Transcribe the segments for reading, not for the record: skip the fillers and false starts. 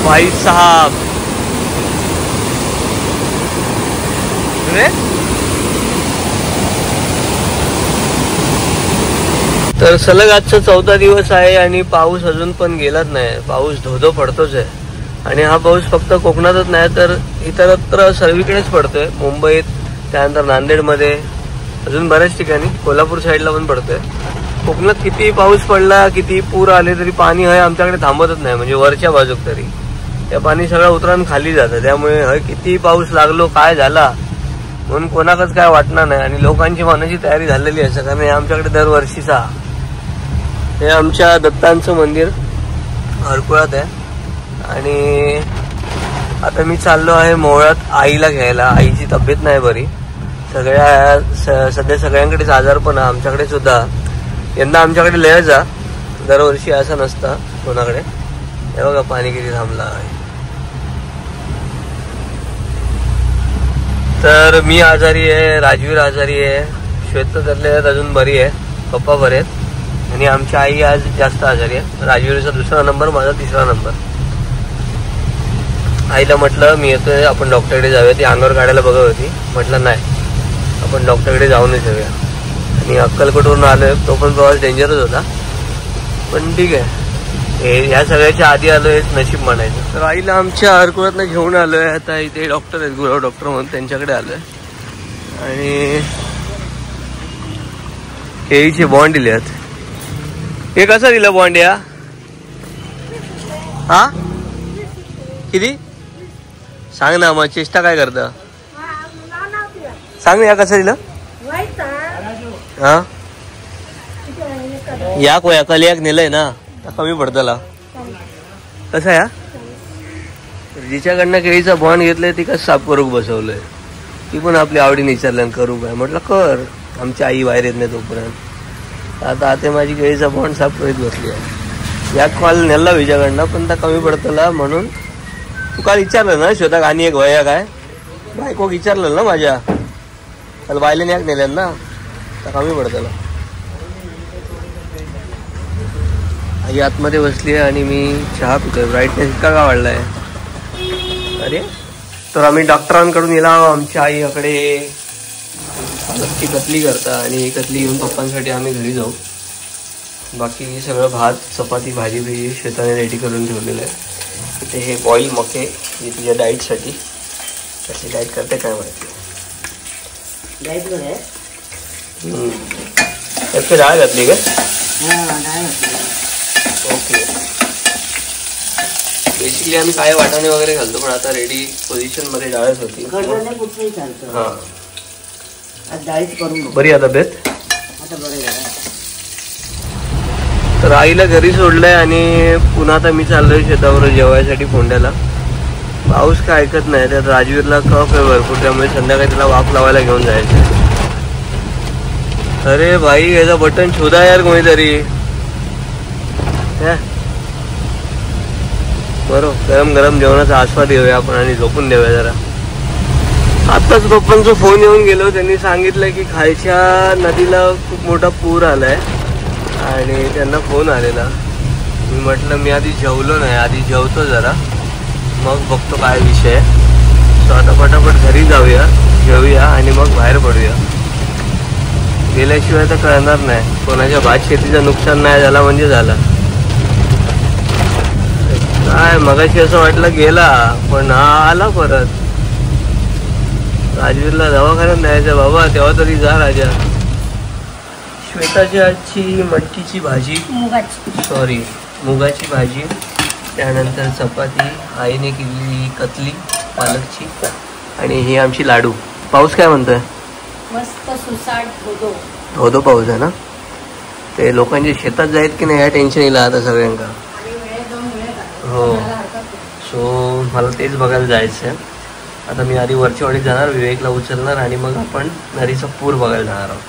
भाई साहब तर सलग आजचा 14 दिवस आहे आणि पाऊस अजून पण गेलाच नाही. पाऊस धोधो पडतोच आहे आणि हा पाऊस फक्त कोकणातच नाही तर इतरत्र सर्वीकडेच पडतोय. मुंबईत, त्यानंतर नांदेडमध्ये, अजून बऱ्याच ठिकाणी, कोल्हापूर साईडला पण पडतोय. कोकणात किती पाऊस पडला, किती पूर आले तरी पाणी हय आमच्याकडे थांबतच नाही. म्हणजे वरच्या बाजूक तरी त्या पाणी सगळं उतरून खाली जातं. त्यामुळे हय किती पाऊस लागलो काय झाला म्हणून कोणाकच काय वाटणार नाही. आणि लोकांची मनाची तयारी झालेली आहे कारण आमच्याकडे दरवर्षीचा हे आमच्या दत्तांचं मंदिर हरकुळात आहे. आणि आता मी चाललो आहे मोहळ्यात आईला घ्यायला. आईची तब्येत नाही बरी. सध्या सगळ्यांकडेच आजार पण आहे, आमच्याकडे सुद्धा. यंदा आमच्याकडे लय जा, दरवर्षी असं नसतं कोणाकडे. हे बघा पाणी किती थांबला आहे. तर मी आजारी आहे, राजवीर आजारी आहे, श्वेत धरले आहेत अजून बरी आहे, पप्पा बरे आहेत. आणि आमची आई आज जास्त आजारी आहे. राजवीरचा 2रा नंबर, माझा 3रा नंबर. आईला म्हटलं मी येतोय, आपण डॉक्टरकडे जाऊया. ती अंगावर काढायला बघत होती. म्हटलं नाही, आपण डॉक्टरकडे जाऊनच येऊया. आणि अक्कलकोटवरून आलोय, तो पण प्रवास डेंजरच होता, पण ठीक आहे. ह्या सगळ्याच्या आधी आलोय नशीब म्हणायचं. तर आईला आमच्या हरकुळातनं घेऊन आलोय. आता इथे डॉक्टर आहेत, गुरव डॉक्टर म्हणून, त्यांच्याकडे आलोय. आणि केळीचे बॉन्ड दिले आहेत. हे कसं दिलं बॉन्ड या? हा किती सांग ना, मग चेष्टा काय करता सांग ना. या कसं दिलं? हा या कोया कलियाक नेलंय ना, कमी पडतला. कसं या जिच्याकडनं केळीचा बॉन्ड घेतलाय ती कसं साफ करूक बसवलंय. ती पण आपली आवडीने विचारल्यान करू काय. म्हटलं कर, आमची आई बाहेर येत नाही तोपर्यंत. आता आता माझी केळीचा बॉन्ड साफ करीत बसली आहे. या कॉल नेला विचारकडनं, पण त्या कमी पडतला म्हणून. तू काल विचारलं ना श्वेता आणि एक वया काय बायको विचारलं ना माझ्या, काल बायले याक नेल्या ना, त्या कमी पडतला. आई आतमध्ये बसली आहे आणि मी चहा पितोय. ब्राईटनेस इतका का वाढलाय अरे. तर आम्ही डॉक्टरांकडून गेला आमच्या आईकडे. पालकची कतली करता आणि कतली घेऊन पप्पांसाठी आम्ही घरी जाऊ. बाकी सगळं भात चपाती भाजी बी शेताने रेडी करून ठेवलेलं आहे. इथे हे बॉईल मके, हे तुझ्या डाईटसाठी. कशी डाईट करते काय माहिती. त्याची डाळ घातली का? ओके. बेसिकली आम्ही काय वाटाणे वगैरे घालतो, पण आता रेडी पोझिशन मध्ये डाळच होती. हा बरी आहे तब्येत? तर आईला घरी सोडलंय आणि पुन्हा आता मी चाललोय शेतावर जेवायसाठी फोंड्याला. पाऊस काय ऐकत नाही. त्यात राजवीरला कफ आहे भरपूर, त्यामुळे संध्याकाळी त्याला वाफ लावायला घेऊन जायचं. अरे भाई याचा बटन शोधा यार कोणीतरी. बरोबर गरम गरम जेवणाचा आस्वाद घेऊया आपण आणि झोपून देऊया जरा. आताच पप्पांचा फोन येऊन गेलो. त्यांनी सांगितलं की खालच्या नदीला खूप मोठा पूर आलाय आणि त्यांना फोन आलेला. मी म्हटलं मी आधी जेवलो नाही, आधी जेवतो जरा, मग बघतो काय विषय. सो आता पटापट घरी जाऊया, जेवूया आणि मग बाहेर पडूया. गेल्याशिवाय तर कळणार नाही. कोणाच्या भात शेतीचं नुकसान नाही झाला म्हणजे झालं. काय मगाशी असं वाटलं गेला, पण हा आला परत. राजवीरला दवाखान्यात न्यायचं बाबा, तेव्हा तरी जा राजा. श्वेताची आजची मटकीची भाजी, मुगाची भाजी, त्यानंतर चपाती, आईने केलेली कतली पालकची, आणि ही आमची लाडू. पाऊस काय म्हणतोय? मस्त सुसाट धोधो पाऊस आहे ना. ते लोकांच्या शेतात जायत की नाही ह्या टेन्शन येईल आता सगळ्यांका. हो, सो मला तेच बघायला जायचं आहे. आता मी आधी वरच्या वाडीत जाणार, विवेकला उचलणार आणि मग आपण नदीचा पूर बघायला जाणार आहोत.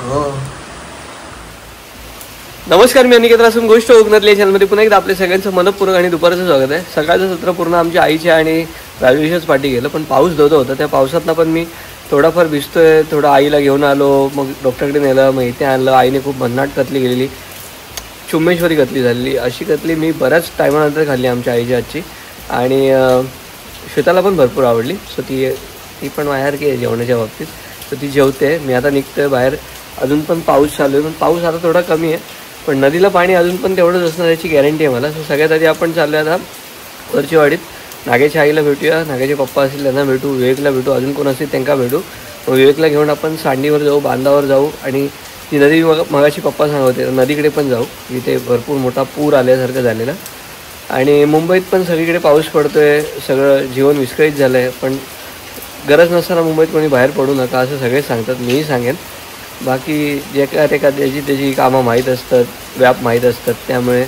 हो. नमस्कार, मी अनिकेत रासून गोष्ट कोकणातल्या चॅनलमध्ये पुन्हा एकदा आपल्या सगळ्यांचं मनपूर्वक आणि दुपारचं स्वागत आहे. सकाळचं सत्र पूर्ण आमच्या आईच्या आणि राजवीरच्याच पाठी गेलं, पण पाऊस धोधो होता. त्या पावसातनं पण मी थोडाफार भिजतोय. थोडं आईला घेऊन आलो, मग डॉक्टरकडे नेलं, मग इथे आणलं. आईने खूप भन्नाट कतली गेलेली. चुम्मेश्वरी कतली झालेली. अशी कतली मी बऱ्याच टायमानंतर खाल्ली आमच्या आईच्या हातची आणि श्वेताला पण भरपूर आवडली. सो ती पण बाहेर की आहे जेवणाच्या बाबतीत. तर ती जेवते. मी आता निघतोय बाहेर. अजून पण पाऊस चालू आहे, पण पाऊस आता थोडा कमी आहे, पण नदीला पाणी अजून पण तेवढंच असणार याची गॅरंटी आहे मला. सो सगळ्यात आधी आपण चाललो आता वरची वाडीत. नागेच्या आईला भेटूया, नागेचे पप्पा असतील त्यांना भेटू, विवेकला भेटू, अजून कोण असतील त्यांना भेटू. मग विवेकला घेऊन आपण सांडीवर जाऊ, बांधावर जाऊ आणि ती नदी मगाशी पप्पा सांगत होते नदीकडे पण जाऊ. इथे भरपूर मोठा पूर आल्यासारखं झालेला आणि मुंबईत पण सगळीकडे पाऊस पडतो आहे. सगळं जीवन विस्कळीत झालं आहे, पण गरज नसताना मुंबईत कोणी बाहेर पडू नका असं सगळे सांगतात. मीही सांगेन. बाकी जे काय त्याची कामं माहीत असतात, व्याप माहीत असतात, त्यामुळे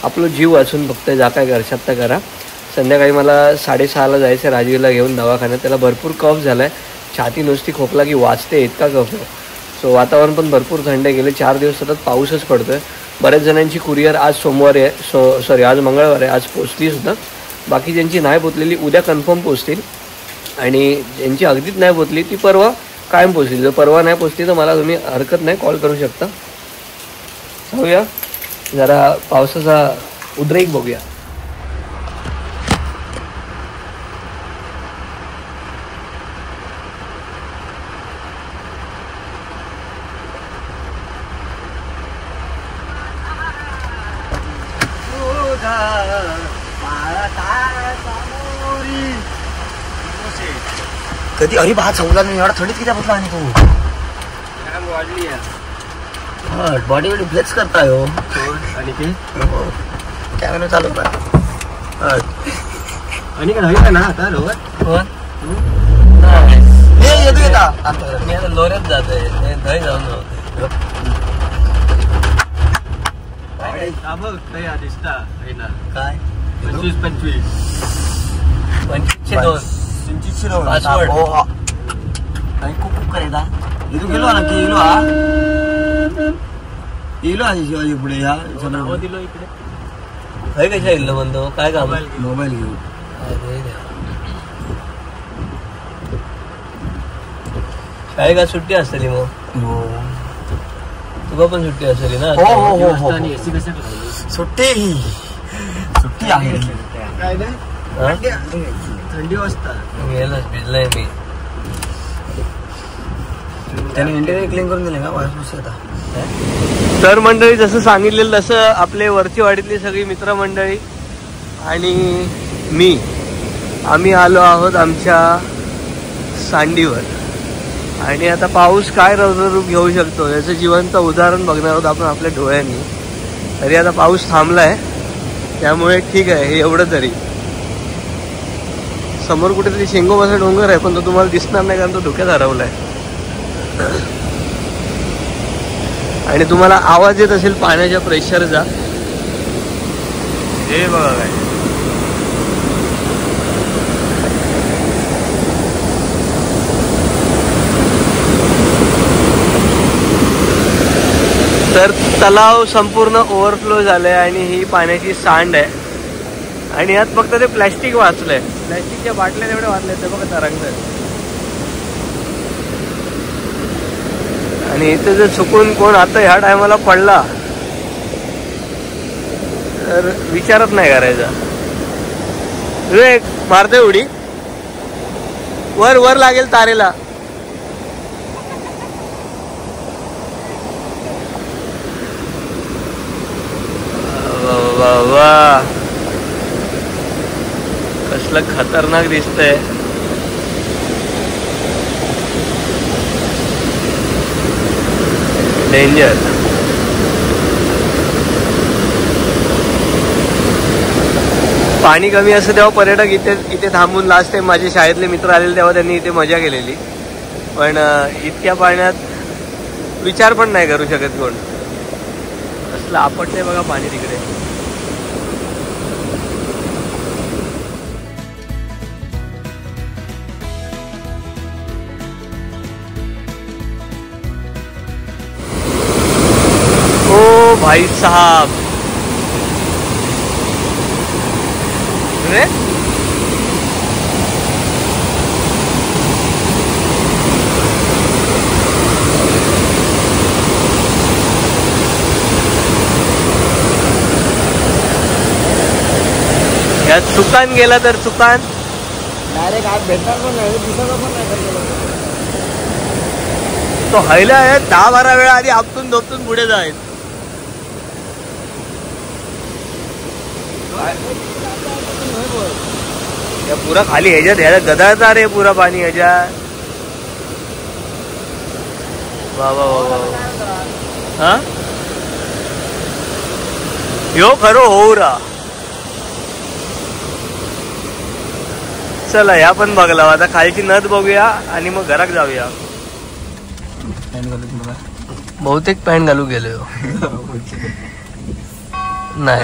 आपलं जीव वाचून फक्त जा काय घरच्यात तर करा. संध्याकाळी मला 6:30ला जायचं राजवीरला घेऊन दवाखान्यात. त्याला भरपूर कफ झाला आहे, छाती नुसती खोकला की वाचते इतका कफ आहे. सो वातावरण पण भरपूर थंड आहे. गेले 4 दिवस सतत पाऊसच पडतो आहे. बऱ्याच जणांची कुरिअर आज सोमवारी आहे, सॉरी आज मंगळवार आहे, आज पोचलीसुद्धा. बाकी ज्यांची नाही पोचलेली उद्या कन्फर्म पोचतील आणि ज्यांची अगदीच नाही पोचली ती परवा कायम पोचली. जर परवा नाही पोचली तर मला तुम्ही हरकत नाही कॉल करू शकता. जाऊया जरा पावसाचा उद्रेक बघूया. कधी अरे बा चौला मी एवढा थंडीत किती बसला आणि तू वाढली आहे बॉडी वेडी फ्लेक्स करताय हो आणि ते कॅमेरा चालू का आणि काय होईल ना आता रोहन येतो येता मी आता लोऱ्यात जातोय दही जाऊन दिसता काय 25 पासवर्ड खूप करेदा इथं गेलो ना की इलो आहे शिवाजी पुढे या दिलो इकडे काय कशा इल्ल म्हणतो काय काम मोबाईल घेऊ काय का सुट्टी असतली मग तुला पण सुट्टी असली ना सुट्टी आहे काय नाही थंडी वाजता गेलाच भिजलाय मी त्याने इंटेरियर क्लीन करून दिले का तर मंडळी जसं सांगितलेलं तसं आपले वरची वाडीतली सगळी मित्रमंडळी आणि मी आम्ही आलो आहोत आमच्या सांडीवर आणि आता पाऊस काय रौद्ररूप घेऊ शकतो याचं जिवंत उदाहरण बघणार आहोत आपण आपल्या डोळ्यांनी. तरी आता पाऊस थांबलाय त्यामुळे ठीक आहे हे एवढं तरी. समोर कुठेतरी शेंगोबाचा डोंगर आहे पण तो तुम्हाला दिसणार नाही कारण तो धुक्यात हरवलाय आणि तुम्हाला आवाज येत असेल पाण्याच्या प्रेशरचा. हे बघा काय तर तलाव संपूर्ण ओव्हरफ्लो झालाय आणि ही पाण्याची सांड आहे आणि यात फक्त ते प्लॅस्टिक वाचलंय. प्लॅस्टिकच्या बाटल्या तेवढे वाचले ते बघा तरंगत आणि इथे जर चुकून कोण आता ह्या टायमाला पडला तर विचारच नाही करायचा. विवेक मारते उडी वर वर लागेल तारेला. वा कसलं खतरनाक दिसतंय. डेंजर. पाणी कमी असतं तेव्हा पर्यटक इथे थांबून लास्ट टाइम माझे शाळेतले मित्र आलेले तेव्हा त्यांनी इथे मजा केलेली पण इतक्या पाण्यात विचार पण नाही करू शकत कोण. असलं आपटलंय बघा पाणी तिकडे. ओ भाई साहब अरे चुकान गेला तर चुकान डायरेक्ट आज भेटणार पण नाही दिसत पण नाही. तो हैला आहे 10-12 वेळा आधी आपटून धोपटून पुढे जाईल. पुरा खाली ह्याच्यात गदाळता रे पुरा पाणी ह्याच्यात. वा वा वा वा. हा यो खरो होऊ रा. चला या पण बघला आता खालची नद बघूया आणि मग घरात जाऊया. बहुतेक पॅन्ट घालू गेलो नाही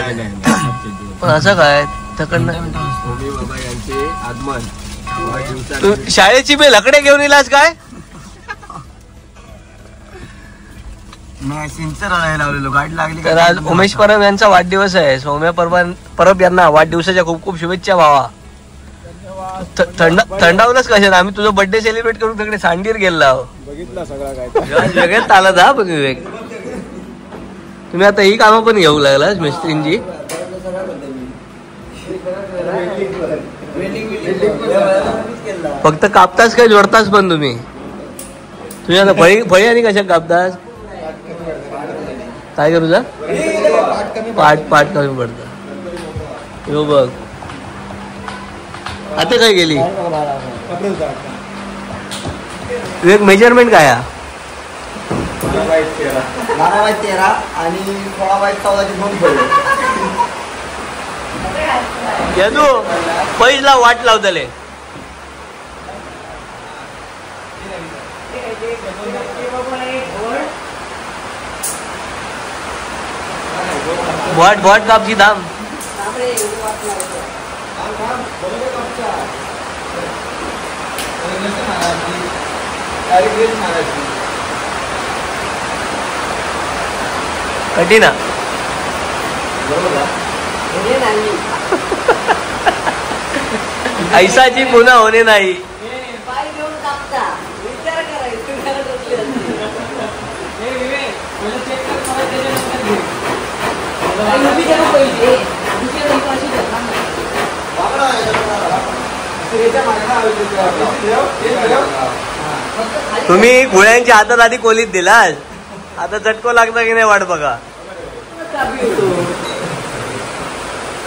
पण असं काय बाबा यांचे आगमन. तू शाळेची बे लकडे घेऊन येलास काय? नाही सिंचर आणायला लावलेलो गाडी लागली. तर आज उमेश परब यांचा वाढदिवस आहे. सौम्या परब यांना वाढदिवसाच्या खूप खूप शुभेच्छा भावा. थंडावलंच कशाला आम्ही तुझं बर्थडे सेलिब्रेट करून तिकडे सांडीर गेला. बघितला सगळा काय वेगळ्याच आला हा बघ विवेक. तुम्ही आता ही कामं पण घेऊ लागला मिस्त्रींची. फक्त कापताच काय जोडताच पण तुम्ही. तुम्ही आता फळी आणि कशा कापतास काय करू जा पाठ कमी पडतं. यो बघ आता काय गेली एक मेजरमेंट काय 12/13 आणि 16/14 दोन पडले. यादू पैजला वाट लावतले. भट कापची दाम कठीण ऐसाची पुन्हा होणे नाही. तुम्ही गुळ्यांच्या हातात आधी कोलीत दिलास. आता चटको लागता की नाही वाट बघा.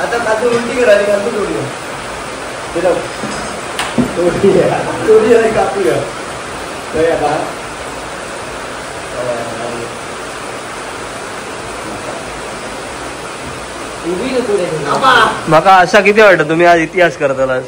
आता काजू उलटी करायची काजू जोडी कापू घ्या. माका असा किती वाटत तुम्ही आज इतिहास करतालास.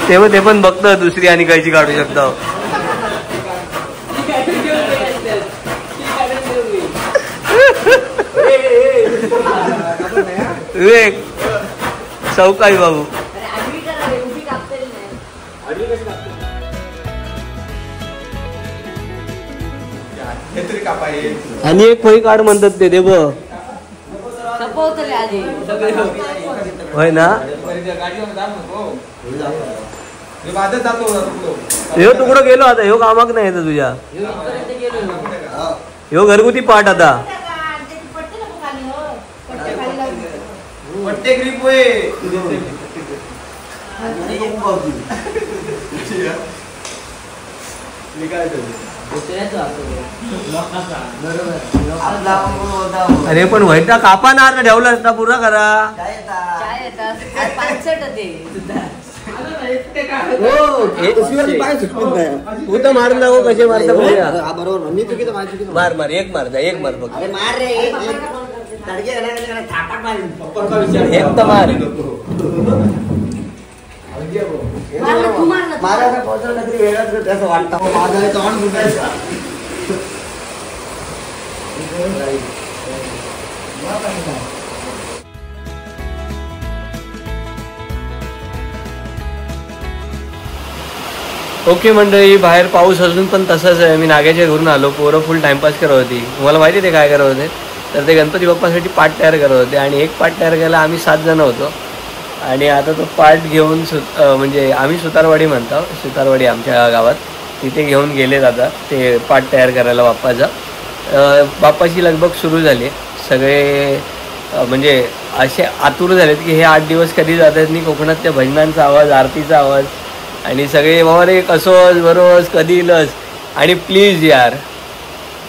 तेव्हा ते पण बघतो दुसरी आणि कायची काढू शकता. विवेक चौकाई बाबू आणि एक फळी काढ म्हणतात ते दे बघ होय ना. ह्यो तुकडं गेलो आता. ह्यो कामाक नाही येत तुझ्या. ह्यो घरगुती पाठ आता. अरे पण व्हायटा कापा ना ठेवला असता पुरा करा. तू तर मारून दाखव कसे मारता बरोबर. मी चुकीचं मार मार एक मार जा एक मार बघ. एक तर मार. असं वाटतं माझा तोंड दुखायचं. ओके मंडळी, बाहेर पाऊस अजून पण तसाच आहे. मी नाग्याच्या घरून आलो. पोरं फुल टाइमपास करत होती. तुम्हाला माहिती आहे ते काय करत होते. तर ते गणपती बाप्पासाठी पाट तयार करत होते आणि एक पाट तयार करायला आम्ही 7 जण होतो आणि आता तो पाट घेऊन म्हणजे आम्ही सुतारवाडी म्हणतो, सुतारवाडी आमच्या गावात, तिथे घेऊन गेले आता ते पाट तयार करायला बाप्पाचा. बाप्पाची लगबग सुरू झाली. सगळे म्हणजे असे आतुर झालेत की हे 8 दिवस कधी जातात नाही. कोकणात त्या भजनांचा आवाज, आरतीचा आवाज आणि सगळे बाबा रे कसोस बरोस कधी लस. आणि प्लीज यार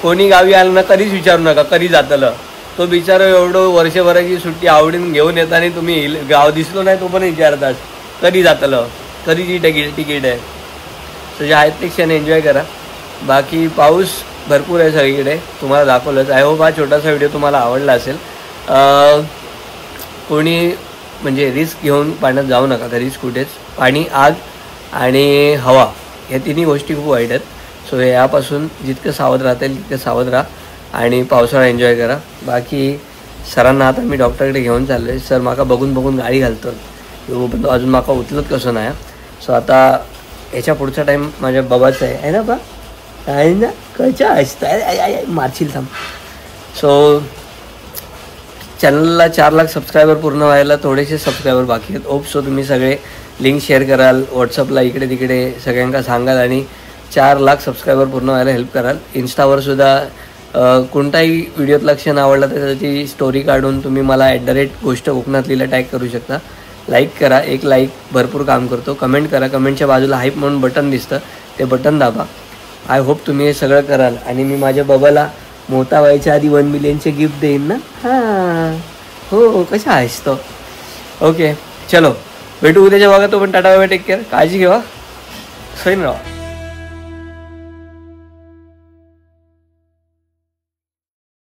कोणी गावी आलं ना कधीच विचारू नका कधी जातलं. तो बिचारा एवढं वर्षभराची सुट्टी आवडीन घेऊन येता आणि तुम्ही गाव दिसलो नाही तो पण विचारतात कधी जातलं, कधीची तिकीट आहे. सो जे आहेत ते क्षण एन्जॉय करा. बाकी पाऊस भरपूर आहे सगळीकडे, तुम्हाला दाखवलंच. आय होप हा छोटासा व्हिडिओ तुम्हाला आवडला असेल. कोणी म्हणजे रिस्क घेऊन पाण्यात जाऊ नका कधीच कुठेच. पाणी, आग आणि हवा या तिन्ही गोष्टी खूप वाईट आहेत. सो यापासून जितकं सावध राहता येईल तितकं सावध राहा आणि पावसाळा एन्जॉय करा. बाकी सरांना आता मी डॉक्टरकडे घेऊन चाललो आहे. सर माका बघून गाडी घालतो पण अजून माका उचलत कसं नाही. सो आता याच्या पुढचा टाईम माझ्या बाबाचा आहे ना बा, आहे ना कशा असतं मारशील थांब. सो चॅनलला 4 लाख सबस्क्रायबर पूर्ण व्हायला थोडेसे सबस्क्रायबर बाकी आहेत. होप सो तुम्ही सगळे लिंक शेअर कराल, व्हॉट्सअपला इकडे तिकडे सगळ्यांना सांगाल आणि 4 लाख सबस्क्रायबर पूर्ण व्हायला हेल्प कराल. इन्स्टावर सुद्धा कोणताही व्हिडिओत लक्ष न आवडला तर त्याची स्टोरी काढून तुम्ही मला @गोष्ट कोकणातलीला टॅग करू शकता. लाईक करा, एक लाईक भरपूर काम करतो. कमेंट करा, कमेंटच्या बाजूला हाईप म्हणून बटन दिसतं ते बटन दाबा. आय होप तुम्ही हे सगळं कराल आणि मी माझ्या बाबाला मोठा व्हायच्या आधी 1 मिलियनचे गिफ्ट देईन ना. हां हो कशा आहेस तो. ओके चलो भेटू उद्याच्या बघा. तो पण टाटा बाय, टेक केअर, काळजी घेवा, सैन राहा.